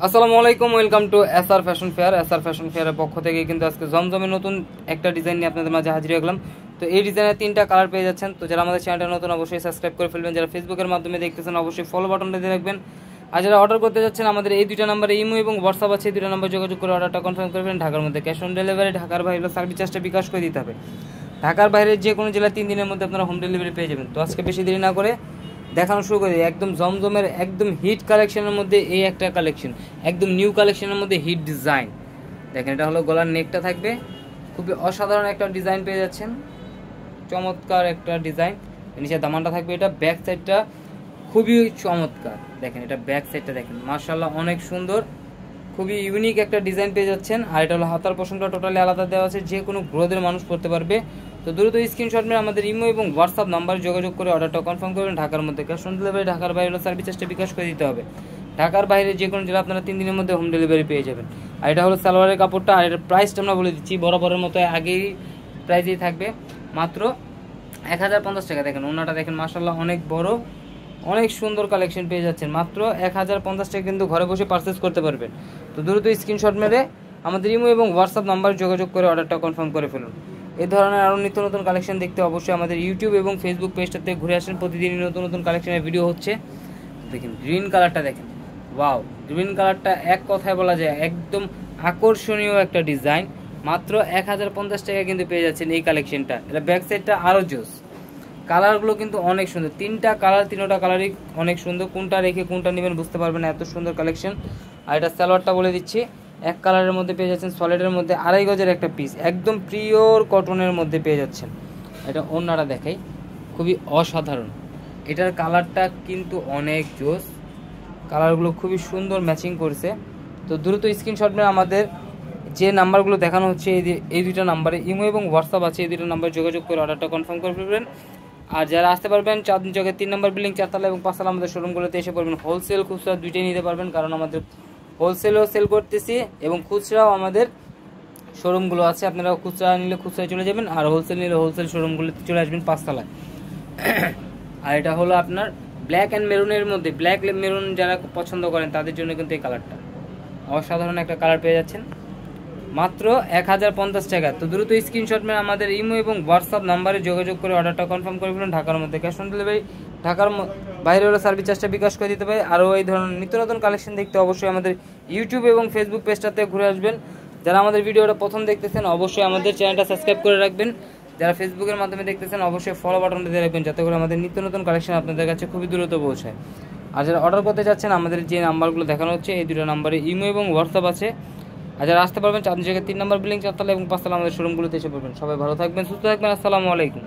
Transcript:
আসসালামু আলাইকুম, welcome to SR fashion fair. SR fashion ফেয়ারের পক্ষ থেকে কিন্তু আজকে জমজমের নতুন একটা ডিজাইন নিয়ে আপনাদের মাঝে হাজির হয়ে গেলাম। তো এই ডিজাইনের 3টা কালার পেয়ে যাচ্ছেন। তো যারা আমাদের চ্যানেলটা নতুন অবশ্যই সাবস্ক্রাইব করে ফেলবেন, যারা ফেসবুকের মাধ্যমে দেখতেছেন অবশ্যই ফলো বাটনটা দিয়ে রাখবেন। আর যারা অর্ডার করতে যাচ্ছেন আমাদের এই 2টা নাম্বারে ইমো এবং হোয়াটসঅ্যাপ আছে, এই 2টা নাম্বার যোগাযোগ করে অর্ডারটা কনফার্ম করবেন। ঢাকার মধ্যে ক্যাশ অন ডেলিভারি, ঢাকার বাইরে সার্ভিস চার্জটা বিকাশ করে দিতে হবে। ঢাকার বাইরে যে কোনো জেলায় 3 দিনের মধ্যে আপনারা হোম ডেলিভারি পেয়ে যাবেন। তো আজকে বেশি দেরি না করে দেখানো শুরু করি একদম জমজমের একদম হিট কালেকশনের মধ্যে এই একটা কালেকশন, একদম নিউ কালেকশনের মধ্যে হিট ডিজাইন। দেখেন, এটা হলো গলার নেকটা থাকবে, খুবই অসাধারণ একটা ডিজাইন পেয়ে যাচ্ছেন, চমৎকার একটা ডিজাইন। নিচে দামানটা থাকবে, এটা ব্যাক সাইডটা খুবই চমৎকার। দেখেন, এটা ব্যাক সাইডটা দেখেন, মাশাআল্লাহ অনেক সুন্দর, খুবই ইউনিক একটা ডিজাইন পেয়ে যাচ্ছেন। আর এটা হলো হাতার পোর্শনটা টোটালি আলাদা দেওয়া আছে, যে কোনো গ্রোদের মানুষ পড়তে পারবে। তো দ্রুত স্ক্রিনশট নিয়ে আমাদের ইমো এবং হোয়াটসঅ্যাপ নাম্বারে যোগাযোগ করে অর্ডারটা কনফার্ম করবেন। ঢাকার মধ্যে ক্যাশ অন ডেলিভারি, ঢাকার বাইরে হলো সার্ভিস চার্জটা বিকাশ করে দিতে হবে। ঢাকার বাইরে যে কোনো জেলা আপনারা 3 দিনের মধ্যে হোম ডেলিভারি পেয়ে যাবেন। আর এটা হলো সালোয়ারের কাপড়টা, আর এটার প্রাইসটা আমরা বলে দিচ্ছি বরাবরের মতো আগেই প্রাইসেই থাকবে, মাত্র 1050 টাকা। দেখেন ওনাটা দেখেন, মাশাআল্লাহ অনেক বড়, অনেক সুন্দর কালেকশন পেয়ে যাচ্ছেন। মাত্র 1050 টাকা কিন্তু ঘরে বসে পারচেস করতে পারবেন। তো দ্রুত স্ক্রিনশট মেরে আমাদের ইমো এবং হোয়াটসঅ্যাপ নাম্বারে যোগাযোগ করে অর্ডারটা কনফার্ম করে ফেলুন। এই ধরনের আরও নিত্য নতুন কালেকশন দেখতে অবশ্যই আমাদের ইউটিউব এবং ফেসবুক পেজটাতে ঘুরে আসেন। প্রতিদিনই নতুন নতুন কালেকশনের ভিডিও হচ্ছে। দেখেন গ্রিন কালারটা, দেখেন ওয়াও, গ্রিন কালারটা এক কথায় বলা যায় একদম আকর্ষণীয় একটা ডিজাইন। মাত্র 1050 টাকা কিন্তু পেয়ে যাচ্ছেন এই কালেকশনটা। এটা ব্যাক সাইডটা আরও জোস, কালারগুলো কিন্তু অনেক সুন্দর, 3টা কালার, 3টা কালারই অনেক সুন্দর। কোনটা রেখে কোনটা নেবেন বুঝতে পারবেন না, এত সুন্দর কালেকশন। আর এটা সালোয়ারটা বলে দিচ্ছি, এক কালারের মধ্যে পেয়ে যাচ্ছেন, সলিডের মধ্যে 2.5 গজের একটা পিস, একদম পিওর কটনের মধ্যে পেয়ে যাচ্ছেন। এটা ওড়নাটা দেখাই, খুবই অসাধারণ। এটার কালারটা কিন্তু অনেক জোস, কালারগুলো খুবই সুন্দর ম্যাচিং করছে। তো দ্রুত স্ক্রিনশট নিয়ে আমাদের যে নাম্বারগুলো দেখানো হচ্ছে এই 2টা নাম্বারে ইমো এবং হোয়াটসঅ্যাপ আছে, এই 2টা নাম্বারে যোগাযোগ করে অর্ডারটা কনফার্ম করে ফেলবেন। আর যারা আসতে পারবেন চাঁদনী চকের 3 নম্বর বিল্ডিং, 4তলা এবং 5তলা আমাদের শোরুমগুলোতে এসে পড়বেন। হোলসেল খুচরা দুইটাই নিতে পারবেন, কারণ আমাদের হোলসেলও সেল করতেছি এবং খুচরাও আমাদের শোরুমগুলো আছে। আপনারা খুচরা নিলে খুচরায় চলে যাবেন, আর হোলসেল নিলে হোলসেল শোরুমগুলোতে চলে আসবেন 5তলায়। আর এটা হলো আপনার ব্ল্যাক অ্যান্ড মেরুনের মধ্যে, ব্ল্যাক মেরুন যারা পছন্দ করেন তাদের জন্য কিন্তু এই কালারটা অসাধারণ একটা কালার পেয়ে যাচ্ছেন, মাত্র 1050 টাকা। তো দ্রুত স্ক্রিনশট মেরে আমাদের ইমো এবং হোয়াটসঅ্যাপ নাম্বারে যোগাযোগ করে অর্ডারটা কনফার্ম করে ফেলুন। ঢাকার মধ্যে ক্যাশ অন ডেলিভারি, ঢাকার বাইরে হলে সার্ভিস চার্জটা বিকাশ করে দিতে পারে। আরও এই ধরনের নিত্য নতুন কালেকশন দেখতে অবশ্যই আমাদের ইউটিউব এবং ফেসবুক পেজটাতে ঘুরে আসবেন। যারা আমাদের ভিডিওটা প্রথম দেখতেছেন অবশ্যই আমাদের চ্যানেলটা সাবস্ক্রাইব করে রাখবেন। যারা ফেসবুকের মাধ্যমে দেখতেছেন অবশ্যই ফলো বাটনটা দিয়ে রাখবেন, যাতে করে আমাদের নিত্য নতুন কালেকশন আপনাদের কাছে খুবই দ্রুত পৌঁছায়। আর যারা অর্ডার করতে যাচ্ছেন আমাদের যে নাম্বারগুলো দেখানো হচ্ছে এই 2টা নাম্বারে ইমো এবং হোয়াটসঅ্যাপ আছে। আর যারা আসতে পারবেন চাঁদনী চকের 3 নম্বর বিল্ডিং, 4তলা এবং 5তলা আমাদের শোরুমগুলোতে এসে পড়বেন। সবাই ভালো থাকবেন, সুস্থ থাকবেন। আসসালামু আলাইকুম।